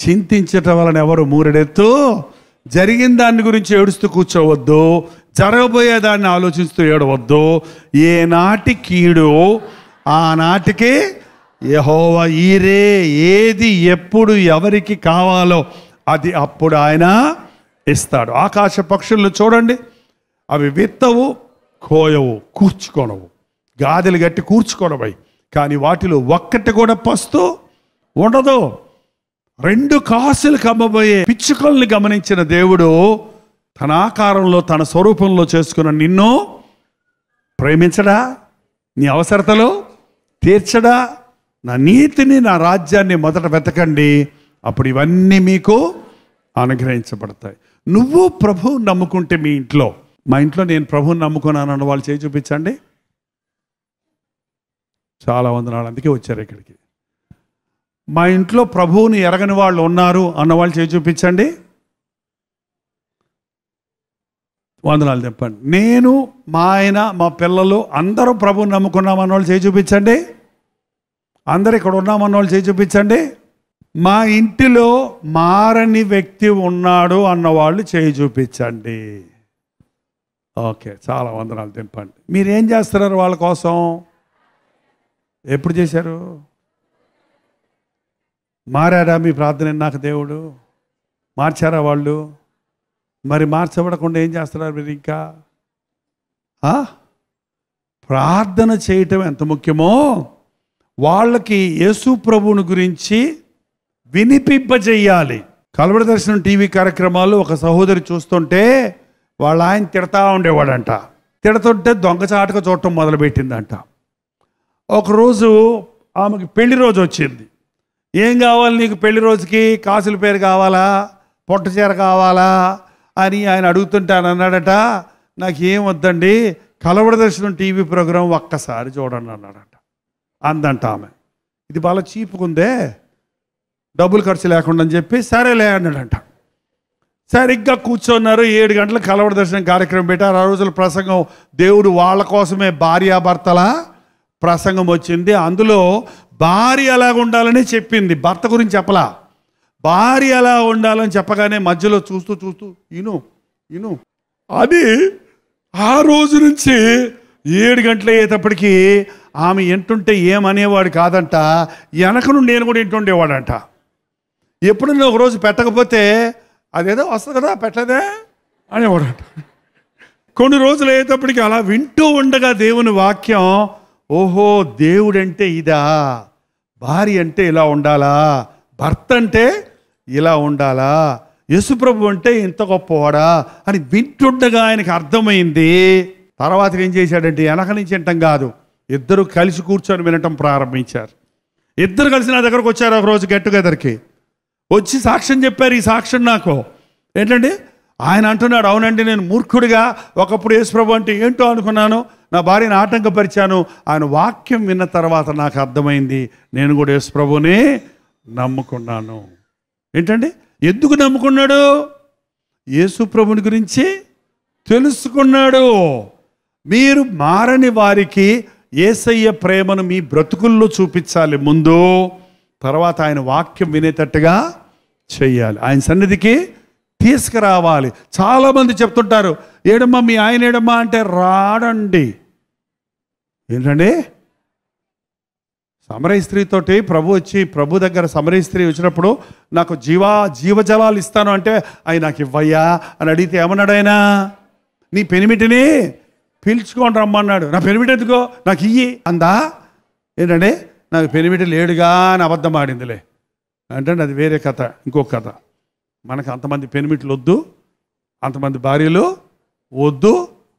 చింతించటం వలన ఎవరు మూరెడెత్తు, జరిగిన దాని గురించి ఏడుస్తూ కూర్చోవద్దు, జరగబోయే దాన్ని ఆలోచిస్తూ ఏడవద్దు. ఏనాటి కీడు ఆనాటికి యెహోవా ఈరే, ఏది ఎప్పుడు ఎవరికి కావాలో అది అప్పుడు ఆయన ఇస్తాడు. ఆకాశ పక్షులను చూడండి, అవి విత్తవు, కోయవు, కూర్చుకొనవు, గాదెలు గట్టి కూర్చుకొనవై, కానీ వాటిలో ఒక్కటి కూడా పస్తు ఉండదు. 2 కాసులకు అమ్మబోయే పిచ్చుకల్ని గమనించిన దేవుడు తన ఆకారంలో తన స్వరూపంలో చేసుకున్న నిన్ను ప్రేమించడా? నీ అవసరతలు తీర్చడా? నా నీతిని, నా రాజ్యాన్ని మొదట వెతకండి, అప్పుడు ఇవన్నీ మీకు అనుగ్రహించబడతాయి. నువ్వు ప్రభువు నమ్ముకుంటే మీ ఇంట్లో, మా ఇంట్లో నేను ప్రభువుని నమ్ముకున్నాను అన్న వాళ్ళు చేయి చూపించండి. చాలా వందనాలు, అందుకే వచ్చారు ఇక్కడికి. మా ఇంట్లో ప్రభువుని ఎరగని వాళ్ళు ఉన్నారు అన్నవాళ్ళు చేయి చూపించండి. వందనాలు చెప్పండి. నేను, మా ఆయన, మా పిల్లలు అందరూ ప్రభువుని నమ్ముకున్నామన్న వాళ్ళు చేయి చూపించండి. అందరు ఇక్కడ ఉన్నామన్న వాళ్ళు చేయి చూపించండి. మా ఇంటిలో మారని వ్యక్తి ఉన్నాడు అన్నవాళ్ళు చేయి చూపించండి. ఓకే, చాలా వందనాలు తెంపండి. మీరేం చేస్తున్నారు వాళ్ళ కోసం? ఎప్పుడు చేశారు? మారాడా మీ ప్రార్థన? నాకు దేవుడు మార్చారా వాళ్ళు? మరి మార్చబడకుండా ఏం చేస్తున్నారు మీరు? ఇంకా ప్రార్థన చేయటం ఎంత ముఖ్యమో వాళ్ళకి యేసు ప్రభువుని గురించి వినిపింపజేయాలి. కలవర దర్శనం టీవీ కార్యక్రమాలు ఒక సహోదరి చూస్తుంటే వాళ్ళ ఆయన తిడతా ఉండేవాడంట. తిడుతుంటే దొంగచాటుగా చూడటం మొదలుపెట్టిందంట. ఒకరోజు ఆమెకి పెళ్లి రోజు వచ్చింది. ఏం కావాలి నీకు పెళ్లి రోజుకి? కాసుల పేరు కావాలా, పొట్ట చీర కావాలా అని ఆయన అడుగుతుంటే ఆయన అన్నాడట, నాకేం వద్దండి, కలవర దర్శనం టీవీ ప్రోగ్రాం ఒక్కసారి చూడండి అన్నాడట. అందంట ఆమె. ఇది బాగా చీపుకుందే, డబ్బులు ఖర్చు లేకుండా అని చెప్పి సరేలే అన్నాడంట. సరిగ్గా కూర్చున్నారు. 7 గంటలకు కలవర దర్శనం కార్యక్రమం పెట్టారు. ఆ రోజుల ప్రసంగం దేవుడు వాళ్ళ కోసమే భార్యాభర్తల ప్రసంగం వచ్చింది. అందులో భార్య ఎలాగ ఉండాలని చెప్పింది, భర్త గురించి చెప్పలా. భార్య ఎలా ఉండాలని చెప్పగానే మధ్యలో చూస్తూ చూస్తూ ఇను అది ఆ రోజు నుంచి 7 గంటలు అయ్యేటప్పటికీ ఆమె ఎంటుంటే ఏమనేవాడు కాదంట, వెనక నుండి నేను కూడా ఇంటుండేవాడంట. ఎప్పుడన్నా ఒకరోజు పెట్టకపోతే అదేదో వస్తుంది కదా పెట్టలేదే అనేవాడంట. కొన్ని రోజులు అయ్యేటప్పటికి అలా వింటూ ఉండగా దేవుని వాక్యం, ఓహో దేవుడంటే ఇదా, భార్య అంటే ఇలా ఉండాలా, భర్త అంటే ఇలా ఉండాలా, యేసుప్రభు అంటే ఇంత గొప్పవాడా అని వింటుండగా ఆయనకి అర్థమైంది. తర్వాత ఏం చేశాడంటే వెనక నుంచి వినటం కాదు, ఇద్దరు కలిసి కూర్చొని వినటం ప్రారంభించారు. ఇద్దరు కలిసి నా దగ్గరకు వచ్చారు ఒకరోజు గెట్ టుగెదర్కి. వచ్చి సాక్ష్యం చెప్పారు. ఈ సాక్ష్యం నాకు ఏంటంటే, ఆయన అంటున్నాడు, అవునండి నేను మూర్ఖుడిగా ఒకప్పుడు యేసుప్రభు అంటే ఏంటో అనుకున్నాను, నా భార్యను ఆటంకపరిచాను. ఆయన వాక్యం విన్న తర్వాత నాకు అర్థమైంది, నేను కూడా యేసుప్రభుని నమ్ముకున్నాను. ఏంటండి, ఎందుకు నమ్ముకున్నాడు? యేసుప్రభుని గురించి తెలుసుకున్నాడు. మీరు మారని వారికి యేసయ్య ప్రేమను మీ బ్రతుకుల్లో చూపించాలి ముందు, తర్వాత ఆయన వాక్యం వినేటట్టుగా చెయ్యాలి, ఆయన సన్నిధికి తీసుకురావాలి. చాలామంది చెప్తుంటారు, ఏడమ్మా మీ ఆయన ఏడమ్మా అంటే రాడండి. ఏంటండి, సమరయ స్త్రీతోటి ప్రభు దగ్గర సమరయ స్త్రీ వచ్చినప్పుడు నాకు జీవజలాలు ఇస్తాను అంటే అవి నాకు ఇవ్వయ్యా అని అడిగితే ఏమన్నాడు ఆయన? నీ పెనిమిటిని పిలుచుకొని రమ్మన్నాడు. నా పెనిమిటి ఎందుకో నాకు ఇయ్యి అందా. ఏంటంటే నాకు పెనిమిటి లేడుగా అని అబద్ధం ఆడిందిలే అంటే అది వేరే కథ, ఇంకొక కథ. మనకు అంతమంది పెనిమిట్లు వద్దు, అంతమంది భార్యలు వద్దు,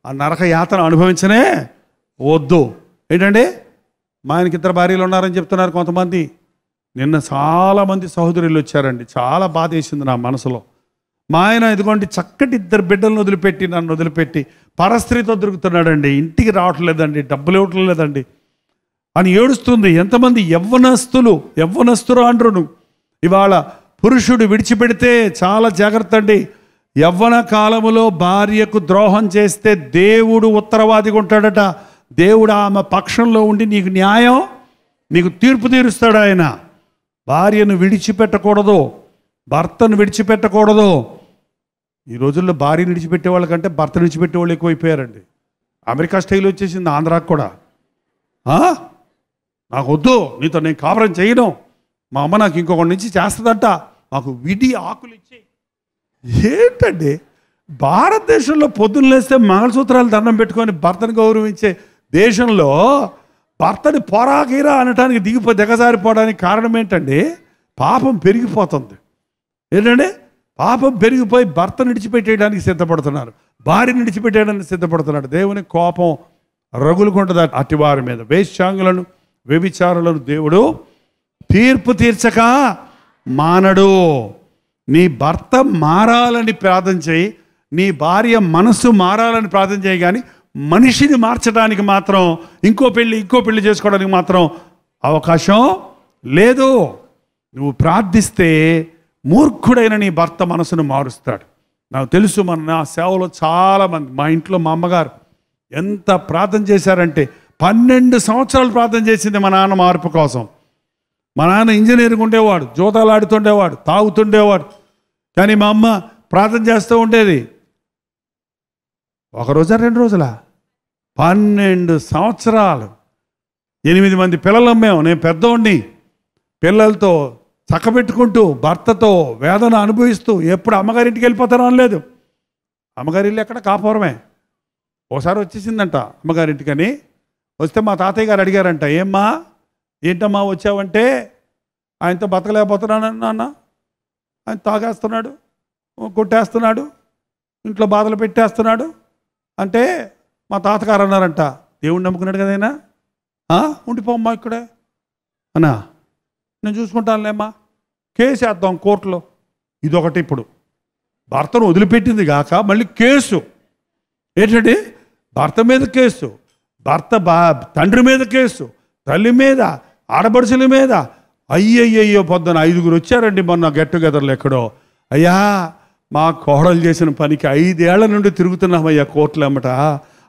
ఆ నరక యాతన అనుభవించనే వద్దు. ఏంటంటే మా ఆయనకి 2 భార్యలు ఉన్నారని చెప్తున్నారు కొంతమంది. నిన్న చాలామంది సహోదరులు వచ్చారండి, చాలా బాధ వేసింది నా మనసులో. మా ఆయన ఇదిగోండి చక్కటి 2 బిడ్డలను వదిలిపెట్టి నన్ను వదిలిపెట్టి పరస్త్రీతో దొరుకుతున్నాడండి, ఇంటికి రావట్లేదండి, డబ్బులు ఇవ్వటం లేదండి అని ఏడుస్తుంది. ఎంతమంది యవ్వనస్తులు అంటారు. ఇవాళ పురుషుడు విడిచిపెడితే చాలా జాగ్రత్త అండి. యవ్వన కాలములో భార్యకు ద్రోహం చేస్తే దేవుడు ఉత్తరవాదిగా ఉంటాడట. దేవుడు ఆమె పక్షంలో ఉండి నీకు తీర్పు తీరుస్తాడు ఆయన. భార్యను విడిచిపెట్టకూడదు. భర్తను విడిచిపెట్టకూడదు. ఈ రోజుల్లో భార్యను విడిచిపెట్టే వాళ్ళకంటే భర్తను విడిచిపెట్టే వాళ్ళు ఎక్కువైపోయారండి. అమెరికా స్టైల్ వచ్చేసింది ఆంధ్రాకు కూడా. నాకు వద్దు, నీతో నేను కాపురం చేయను, మా అమ్మ నాకు ఇంకొకటి నుంచి చేస్తుందంట, మాకు విడి ఆకులు ఇచ్చి. ఏంటండి భారతదేశంలో పొద్దున్న లేస్తే మంగళసూత్రాలు దండం పెట్టుకొని భర్తను గౌరవించే దేశంలో భర్తని పొరాకీరా అనటానికి దిగజారిపోవడానికి కారణం ఏంటండి? పాపం పెరిగిపోతుంది. ఏంటంటే పాపం పెరిగిపోయి భర్తను విడిచిపెట్టేయడానికి సిద్ధపడుతున్నారు, భార్యను విడిచిపెట్టేయడానికి సిద్ధపడుతున్నాడు. దేవుని కోపం రగులుకుంటుంది అట్టి వారి మీద. వేశ్యాంగులను వ్యభిచారులను దేవుడు తీర్పు తీర్చక మానడు. నీ భర్త మారాలని ప్రార్థన చేయి, నీ భార్య మనసు మారాలని ప్రార్థన చేయి, కానీ మనిషిని మార్చడానికి మాత్రం ఇంకో పెళ్ళి చేసుకోవడానికి మాత్రం అవకాశం లేదు. నువ్వు ప్రార్థిస్తే మూర్ఖుడైన నీ భర్త మనసును మారుస్తాడు. నాకు తెలుసు, నా సేవలో చాలామంది, మా ఇంట్లో మా అమ్మగారు ఎంత ప్రార్థన చేశారంటే 12 సంవత్సరాలు ప్రార్థన చేసింది మా నాన్న మార్పు కోసం. మా నాన్న ఇంజనీరింగ్ ఉండేవాడు, జోతాలు ఆడుతుండేవాడు, తాగుతుండేవాడు, కానీ మా అమ్మ ప్రార్థన చేస్తూ ఉండేది. ఒక రోజా 2 రోజులా? 12 సంవత్సరాలు. 8 మంది పిల్లలు మేము, నేను పెద్దోడిని. పిల్లలతో చక్కబెట్టుకుంటూ భర్తతో వేదన అనుభవిస్తూ ఎప్పుడు అమ్మగారింటికి వెళ్ళిపోతారో అనలేదు. అమ్మగారి ఇల్లు ఎక్కడ? కాపురమే. ఒకసారి వచ్చేసిందంట అమ్మగారింటికని. వస్తే మా తాతయ్య గారు అడిగారంట, ఏంటమ్మా వచ్చావంటే, ఆయనతో బతకలేకపోతున్నాను నాన్న, ఆయన తాగేస్తున్నాడు, కొట్టేస్తున్నాడు, ఇంట్లో బాధలు పెట్టేస్తున్నాడు అంటే మా తాతగారు అన్నారంట, దేవుణ్ణి నమ్ముకున్నాడు కదా అయినా, ఉండిపోమ్మా ఇక్కడే అన్నా, నేను చూసుకుంటానులేమ్మా, కేసు వేద్దాం కోర్టులో. ఇదొకటి. ఇప్పుడు భర్తను వదిలిపెట్టింది కాక మళ్ళీ కేసు. ఏంటంటే భర్త మీద కేసు, తండ్రి మీద కేసు, తల్లి మీద, ఆడపడుచుల మీద. అయ్యయ్యో పొద్దున 5 వచ్చారండి మొన్న గెట్ టుగెదర్లు ఎక్కడో. అయ్యా మా కోడలు చేసిన పనికి 5 ఏళ్ల నుండి తిరుగుతున్నామయ్యా కోర్టులు అమ్మట,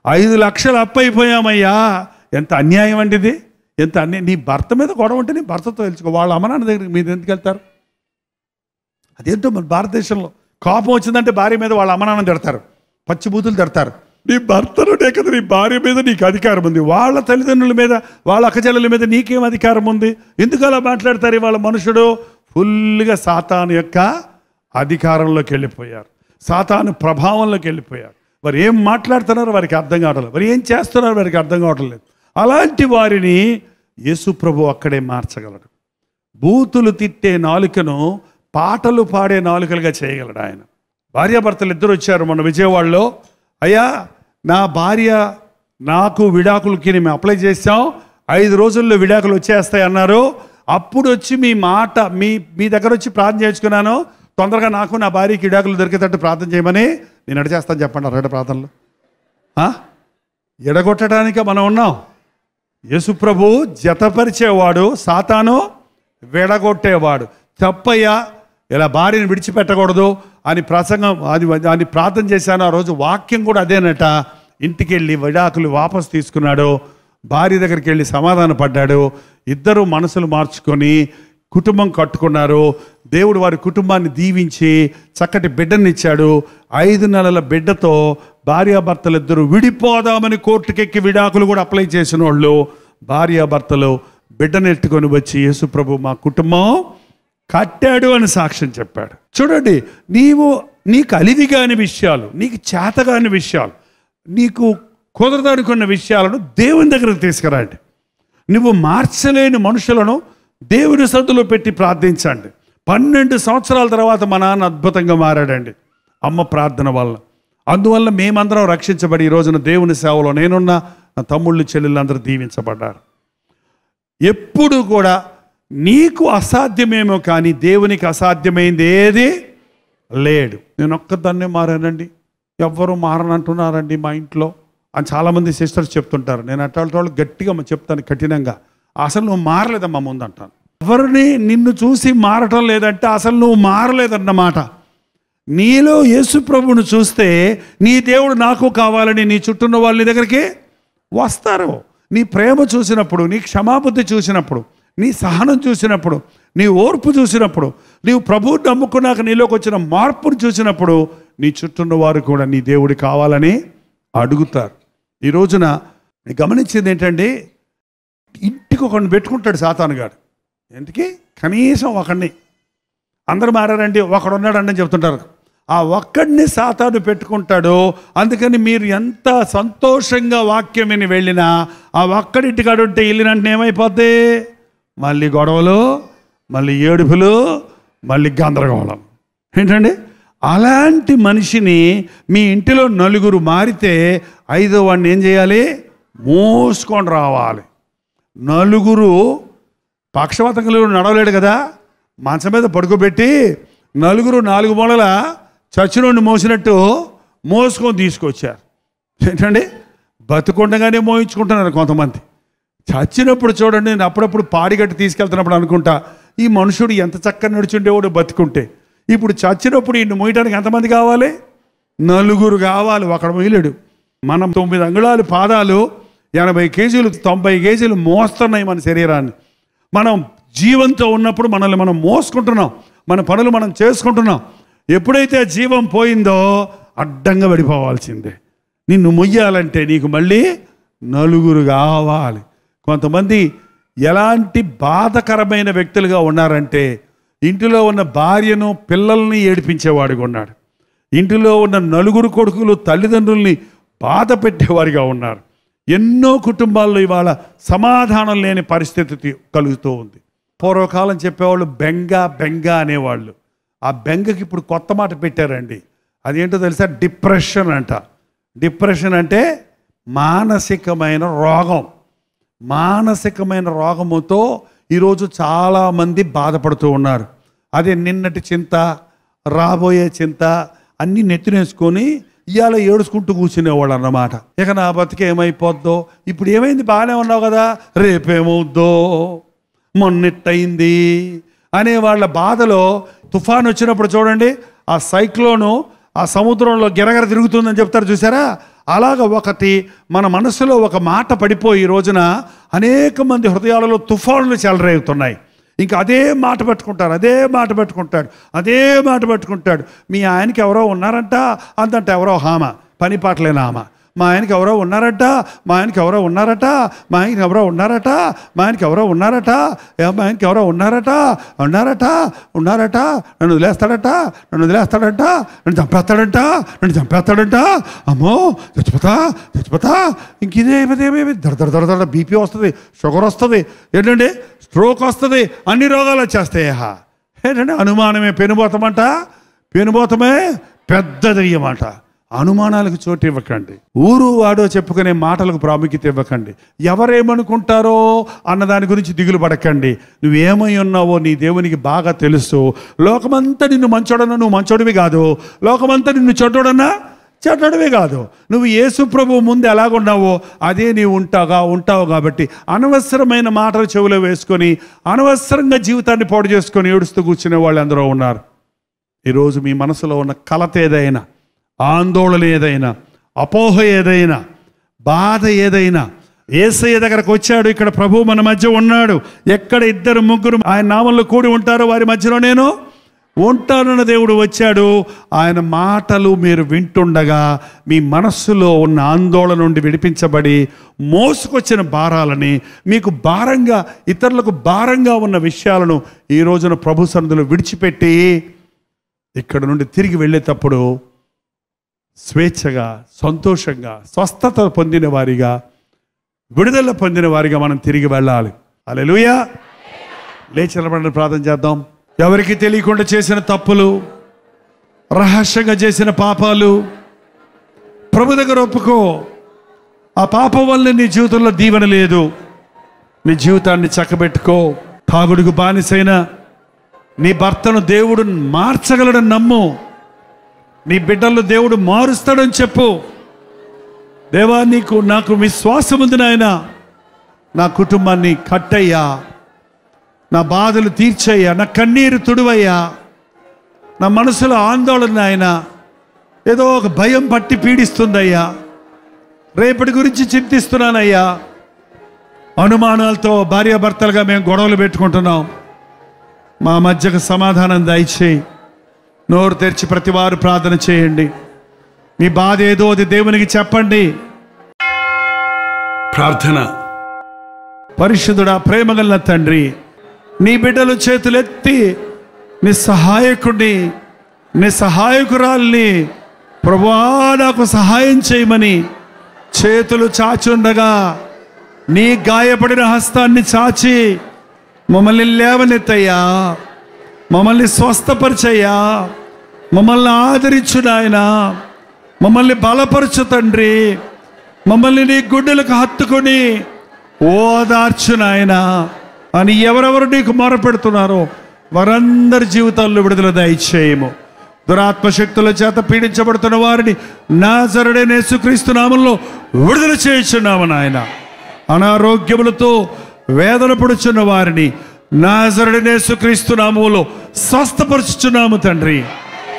5 లక్షలు అప్పైపోయామయ్యా. ఎంత అన్యాయం అండి ఇది, ఎంత అన్యాయం. నీ భర్త మీద గొడవ ఉంటే నీ భర్తతో తెలుసుకో, వాళ్ళ అమ్మ నాన్న దగ్గరికి మీరు ఎందుకు వెళ్తారు? అదేంటో మన భారతదేశంలో కోపం వచ్చిందంటే భార్య మీద వాళ్ళ అమ్మ నాన్న తిడతారు, పచ్చిబూతులు తిడతారు. నీ భర్తనుడే కదా, నీ భార్య మీద నీకు అధికారం ఉంది, వాళ్ళ తల్లిదండ్రుల మీద, వాళ్ళ అక్కచెల్లెల మీద నీకేం అధికారం ఉంది? ఎందుకు అలా మాట్లాడతారు? వాళ్ళ మనుషుడు ఫుల్గా సాతాను యొక్క అధికారంలోకి వెళ్ళిపోయారు, సాతాను ప్రభావంలోకి వెళ్ళిపోయారు. వారు ఏం మాట్లాడుతున్నారో వారికి అర్థం కావట్లేదు, వారు ఏం చేస్తున్నారో వారికి అర్థం కావట్లేదు. అలాంటి వారిని యేసు ప్రభు అక్కడే మార్చగలడు. బూతులు తిట్టే నాలుకను పాటలు పాడే నాలుకలుగా చేయగలడు ఆయన. భార్యాభర్తలు 2 వచ్చారు మొన్న విజయవాడలో. అయ్యా నా భార్య నాకు విడాకులకి మేము అప్లై చేసాం, 5 రోజుల్లో విడాకులు వచ్చేస్తాయి అన్నారు. అప్పుడు వచ్చి మీ దగ్గర వచ్చి ప్రార్థన చేసుకున్నాను, తొందరగా నాకు నా భార్యకి విడాకులు దొరికేటట్టు ప్రార్థన చేయమని. నేను ఎడ చేస్తాను చెప్పండి అరగట ప్రార్థనలు? ఎడగొట్టడానికే మనం ఉన్నాం. యేసు ప్రభు జతపరిచేవాడు, సాతాను విడగొట్టేవాడు. తప్పయ్యా, ఇలా భార్యను విడిచిపెట్టకూడదు అని అని ప్రార్థన చేశాను. ఆ రోజు వాక్యం కూడా అదేనట. ఇంటికి వెళ్ళి విడాకులు వాపసు తీసుకున్నాడు, భార్య దగ్గరికి వెళ్ళి సమాధాన పడ్డాడు. 2 మనసులు మార్చుకొని కుటుంబం కట్టుకున్నారు. దేవుడు వారి కుటుంబాన్ని దీవించి చక్కటి బిడ్డనిచ్చాడు. 5 నెలల బిడ్డతో భార్యాభర్తలు 2 విడిపోదామని కోర్టుకెక్కి విడాకులు కూడా అప్లై చేసిన వాళ్ళు భార్యాభర్తలు బిడ్డనెట్టుకొని వచ్చి యేసు ప్రభు మా కుటుంబం కట్టాడు అని సాక్ష్యం చెప్పాడు. చూడండి, నీకు అలివిగాని విషయాలు, నీకు చేతగాని విషయాలు, నీకు కుదరదనుకున్న విషయాలను దేవుని దగ్గరకు తీసుకురండి. నువ్వు మార్చలేని మనుషులను దేవుని సద్దులో పెట్టి ప్రార్థించండి. 12 సంవత్సరాల తర్వాత మా నాన్న అద్భుతంగా మారాడండి అమ్మ ప్రార్థన వల్ల. అందువల్ల మేమందరం రక్షించబడి ఈ రోజున దేవుని సేవలో నేనున్న నా తమ్ముళ్ళు చెల్లెళ్ళందరూ దీవించబడ్డారు. ఎప్పుడు కూడా నీకు అసాధ్యమేమో కానీ దేవునికి అసాధ్యమైంది ఏది లేడు. నేను ఒక్కదాన్నే మారానండి, ఎవ్వరూ మారనంటున్నారండి మా ఇంట్లో అని చాలామంది సిస్టర్స్ చెప్తుంటారు. నేను అట్లాంటి వాళ్ళు గట్టిగా చెప్తాను, కఠినంగా, అసలు నువ్వు మారలేదమ్మా ముందు అంటాను. ఎవరిని నిన్ను చూసి మారటం లేదంటే అసలు నువ్వు మారలేదన్నమాట. నీలో యేసు ప్రభువును చూస్తే నీ దేవుడు నాకు కావాలని నీ చుట్టూన్న వాళ్ళ దగ్గరికి వస్తారు. నీ ప్రేమ చూసినప్పుడు, నీ క్షమాబుద్ధి చూసినప్పుడు, నీ సహనం చూసినప్పుడు, నీ ఓర్పు చూసినప్పుడు, నీవు ప్రభువుని నమ్ముకున్నాక నీలోకి వచ్చిన మార్పును చూసినప్పుడు నీ చుట్టూన్న వారు కూడా నీ దేవుడు కావాలని అడుగుతారు. ఈ రోజున గమనించింది ఏంటంటే, ఇంటికి ఒకడిని పెట్టుకుంటాడు సాతాను గారు. ఎందుకు? కనీసం ఒకడిని. అందరూ మారారండి, ఒకడున్నాడండి అని చెప్తుంటారు. ఆ ఒక్కడిని సాతాను పెట్టుకుంటాడు. అందుకని మీరు ఎంత సంతోషంగా వాక్యం విని వెళ్ళినా ఆ ఒక్కడింటికాడు ఉంటే వెళ్ళినంటే ఏమైపోద్ది? మళ్ళీ గొడవలు, మళ్ళీ ఏడుపులు, మళ్ళీ గందరగోళం. ఏంటండి? అలాంటి మనిషిని మీ ఇంటిలో నలుగురు మారితే ఐదో వాడిని ఏం చేయాలి? మోసుకొని రావాలి. నలుగురు పక్షవాతం కలిగి నడవలేడు కదా, మంచం మీద పడుకోబెట్టి నలుగురు 4 మూలల చచ్చినోడిని మోసినట్టు మోసుకొని తీసుకొచ్చారు. ఏంటండి? బతుకుండగానే మోయించుకుంటున్నారు కొంతమంది. చచ్చినప్పుడు చూడండి, నేను అప్పుడప్పుడు పాడిగట్టి తీసుకెళ్తున్నప్పుడు అనుకుంటా, ఈ మనుషుడు ఎంత చక్కగా నడుచుండేవాడు బతుకుంటే. ఇప్పుడు చచ్చినప్పుడు ఈయన్ని మోయడానికి ఎంతమంది కావాలి? 4 కావాలి, ఒకడు మోయలేడు. మనం 9 అంగుళాలు పాదాలు 80 కేజీలు 90 కేజీలు మోస్తున్నాయి మన శరీరాన్ని. మనం జీవంతో ఉన్నప్పుడు మనల్ని మనం మోసుకుంటున్నాం, మన పనులు మనం చేసుకుంటున్నాం. ఎప్పుడైతే జీవం పోయిందో అడ్డంగా పడిపోవాల్సిందే. నిన్ను మొయ్యాలంటే నీకు మళ్ళీ 4 కావాలి. కొంతమంది ఎలాంటి బాధకరమైన వ్యక్తులుగా ఉన్నారంటే, ఇంటిలో ఉన్న భార్యను పిల్లల్ని ఏడిపించేవాడిగా ఉన్నాడు. ఇంటిలో ఉన్న 4 కొడుకులు తల్లిదండ్రుల్ని బాధ పెట్టేవారిగా ఉన్నారు. ఎన్నో కుటుంబాల్లో ఇవాళ సమాధానం లేని పరిస్థితి కలుగుతూ ఉంది. పూర్వకాలం చెప్పేవాళ్ళు బెంగ అనేవాళ్ళు. ఆ బెంగకి ఇప్పుడు కొత్త మాట పెట్టారండి. అదేంటో తెలుసా? డిప్రెషన్ అంట. డిప్రెషన్ అంటే మానసికమైన రోగం. మానసికమైన రోగముతో ఈరోజు చాలామంది బాధపడుతూ ఉన్నారు. అదే నిన్నటి చింత, రాబోయే చింత అన్నీ నెత్తినేసుకొని ఇవాళ ఏడుచుకుంటూ కూర్చునేవాళ్ళు అన్నమాట. ఇక నా బతికి ఏమైపోద్దో, ఇప్పుడు ఏమైంది, బాగానే ఉన్నావు కదా, రేపేమవుద్దో, మొన్నెట్టయింది అనే వాళ్ళ బాధలో తుఫాన్ వచ్చినప్పుడు చూడండి, ఆ సైక్లోను ఆ సముద్రంలో గిరగర తిరుగుతుందని చెప్తారు చూసారా? అలాగ ఒకటి మన మనసులో ఒక మాట పడిపోయి ఈ రోజున అనేక మంది హృదయాలలో తుఫానులు చెలరేగుతున్నాయి. ఇంకా అదే మాట పెట్టుకుంటారు, అదే మాట పెట్టుకుంటాడు, అదే మాట పెట్టుకుంటాడు. మీ ఆయనకి ఎవరో ఉన్నారంట అందంట, ఎవరో హామ, పని పాటలేని హామ. మా ఆయనకి ఎవరో ఉన్నారట, మా ఆయనకి ఎవరో ఉన్నారట, మా ఆయనకి ఎవరో ఉన్నారట, మా ఆయనకి ఎవరో ఉన్నారట, మా ఆయనకి ఎవరో ఉన్నారట ఉన్నారట ఉన్నారట, నన్ను వదిలేస్తాడట, నన్ను వదిలేస్తాడట, నన్ను చంపేస్తాడంట, నన్ను చంపేస్తాడంట, అమ్మో చచ్చిపోతా. ఇంక ఇదేమేమి దడ బీపీ వస్తుంది, షుగర్ వస్తుంది, ఏంటండి స్ట్రోక్ వస్తుంది, అన్ని రోగాలు వచ్చేస్తాయి. ఏంటంటే అనుమానమే పెనుబోతమంట, పెనుబోతమే పెద్ద దెయ్యమాట. అనుమానాలకు చోటు ఇవ్వకండి. ఊరు వాడో చెప్పుకునే మాటలకు ప్రాముఖ్యత ఇవ్వకండి. ఎవరేమనుకుంటారో అన్న దాని గురించి దిగులు పడకండి. నువ్వేమై ఉన్నావో నీ దేవునికి బాగా తెలుసు. లోకమంతా నిన్ను మంచోడన్నా నువ్వు మంచోడివి కాదు, లోకమంతా నిన్ను చెడ్డోడన్నా చెడ్డోడివి కాదు. నువ్వు యేసు ప్రభువు ముందు ఎలాగున్నావో అదే నీవు ఉంటావు. కాబట్టి అనవసరమైన మాటలు చెవులో వేసుకొని అనవసరంగా జీవితాన్ని పాడు చేసుకొని ఏడుస్తూ కూర్చునే వాళ్ళు ఎందరో ఉన్నారు. ఈరోజు మీ మనసులో ఉన్న కలత ఏదైనా, ఆందోళన ఏదైనా, అపోహ ఏదైనా, బాధ ఏదైనా, యేసయ్య దగ్గరకు వచ్చాడు. ఇక్కడ ప్రభువు మన మధ్య ఉన్నాడు. ఎక్కడ 2-3 ఆయన నామంలో కూడి ఉంటారో వారి మధ్యలో నేను ఉంటానన్న దేవుడు వచ్చాడు. ఆయన మాటలు మీరు వింటుండగా మీ మనస్సులో ఉన్న ఆందోళన నుండి విడిపించబడి మోసుకొచ్చిన భారాలని, మీకు భారంగా, ఇతరులకు భారంగా ఉన్న విషయాలను ఈ రోజున ప్రభు సన్నిధిలో విడిచిపెట్టి ఇక్కడ నుండి తిరిగి వెళ్ళేటప్పుడు స్వేచ్ఛగా, సంతోషంగా, స్వస్థత పొందిన వారిగా, విడుదల పొందిన వారిగా మనం తిరిగి వెళ్ళాలి. హల్లెలూయా. లేచి నిలబడి ప్రార్థన చేద్దాం. ఎవరికి తెలియకుండా చేసిన తప్పులు, రహస్యంగా చేసిన పాపాలు ప్రభు దగ్గర ఒప్పుకో. ఆ పాపం వల్ల నీ జీవితంలో దీవెన లేదు. నీ జీవితాన్ని చక్కబెట్టుకో. తాగుడుకు బానిసైన నీ భర్తను దేవుడు మార్చగలడని నమ్ము. నీ బిడ్డలు దేవుడు మారుస్తాడని చెప్పు. దేవా, నాకు విశ్వాసం ఉంది నాయన, నా కుటుంబాన్ని కట్టయ్యా, నా బాధలు తీర్చయ్యా, నా కన్నీరు తుడువయ్యా, నా మనసులో ఆందోళన ఆయన, ఏదో ఒక భయం పట్టి పీడిస్తుందయ్యా, రేపటి గురించి చింతిస్తున్నానయ్యా, అనుమానాలతో భార్యాభర్తలుగా మేము గొడవలు పెట్టుకుంటున్నాం, మా మధ్యకు సమాధానం దయచేయి. నోరు తెరిచి ప్రతి వారు ప్రార్థన చేయండి. మీ బాధ ఏదో అది దేవునికి చెప్పండి. ప్రార్థన. పరిశుద్ధుడా, ప్రేమగల తండ్రి, నీ బిడ్డలు చేతులెత్తి నీ సహాయకుడిని, నీ సహాయకురాల్ని ప్రభువా నాకు సహాయం చేయమని చేతులు చాచుండగా నీ గాయపడిన హస్తాన్ని చాచి మమ్మల్ని లేవనెత్తయ్యా, మమ్మల్ని స్వస్థపరిచయ్యా, మమ్మల్ని ఆదరించు నాయన, మమ్మల్ని బలపరచు తండ్రి, మమ్మల్ని నీ గుండెలకు హత్తుకొని ఓదార్చు నాయన అని ఎవరెవరు నీకు మొరపెడుతున్నారో వారందరి జీవితాల్లో విడుదల దయచేయము. దురాత్మశక్తుల చేత పీడించబడుతున్న వారిని నాజరుడైన యేసుక్రీస్తు నామములో విడుదల చేయుచున్నాము నాయన. అనారోగ్యములతో వేదన పడుచున్న వారిని నాజరుడైన యేసుక్రీస్తు నామములో స్వస్థపరుచుచున్నాము తండ్రి.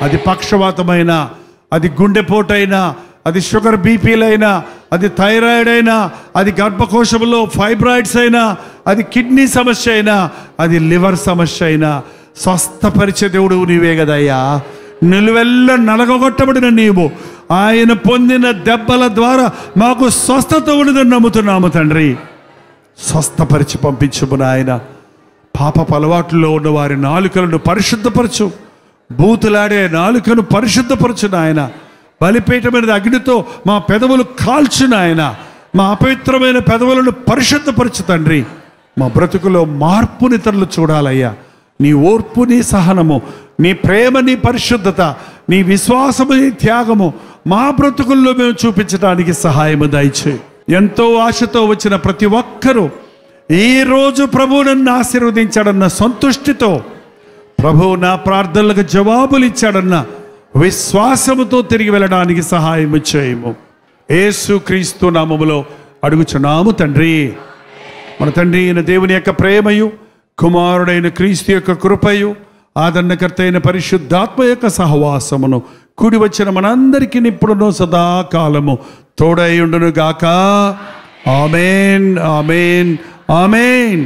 అది పక్షవాతమైన, అది గుండెపోటైనా, అది షుగర్ బీపీలైనా, అది థైరాయిడ్ అయినా, అది గర్భకోశంలో ఫైబ్రాయిడ్స్ అయినా, అది కిడ్నీ సమస్య అయినా, అది లివర్ సమస్య అయినా, స్వస్థపరిచే దేవుడు నీవే కదయ్యా. నిలువెల్ల నలగొట్టబడిన నీవు ఆయన పొందిన దెబ్బల ద్వారా మాకు స్వస్థత ఉన్నదని నమ్ముతున్నాము తండ్రి. స్వస్థపరిచి పంపించుము నాయన. పాపపు అలవాట్లలో ఉన్న వారి నాలుకలను పరిశుద్ధపరచు, బూతులాడే నాలుకను పరిశుద్ధపరచు నాయన. బలిపీఠమైన అగ్నితో మా పెదవులు కాల్చు నాయన. మా అపవిత్రమైన పెదవులను పరిశుద్ధపరచు తండ్రి. మా బ్రతుకులో మార్పుని ఇతరులు చూడాలయ్యా. నీ ఓర్పు, నీ సహనము, నీ ప్రేమ, నీ పరిశుద్ధత, నీ విశ్వాసము, నీ త్యాగము మా బ్రతుకుల్లో మేము చూపించడానికి సహాయము దయచేయి. ఎంతో ఆశతో వచ్చిన ప్రతి ఒక్కరూ ఈరోజు ప్రభువు నన్ను ఆశీర్వదించాడన్న సంతుష్టితో, ప్రభువు నా ప్రార్థనలకు జవాబులు ఇచ్చాడన్న విశ్వాసముతో తిరిగి వెళ్ళడానికి సహాయం చేయము. యేసుక్రీస్తు నామములో అడుగుచున్నాము తండ్రి. మన తండ్రి అయిన దేవుని యొక్క ప్రేమయు, కుమారుడైన క్రీస్తు యొక్క కృపయు, ఆదరణకర్త అయిన పరిశుద్ధాత్మ యొక్క సహవాసమును కూడి వచ్చిన మనందరికీ ఇప్పుడును సదాకాలము తోడై ఉండును గాక. ఆమేన్, ఆమేన్, ఆమేన్.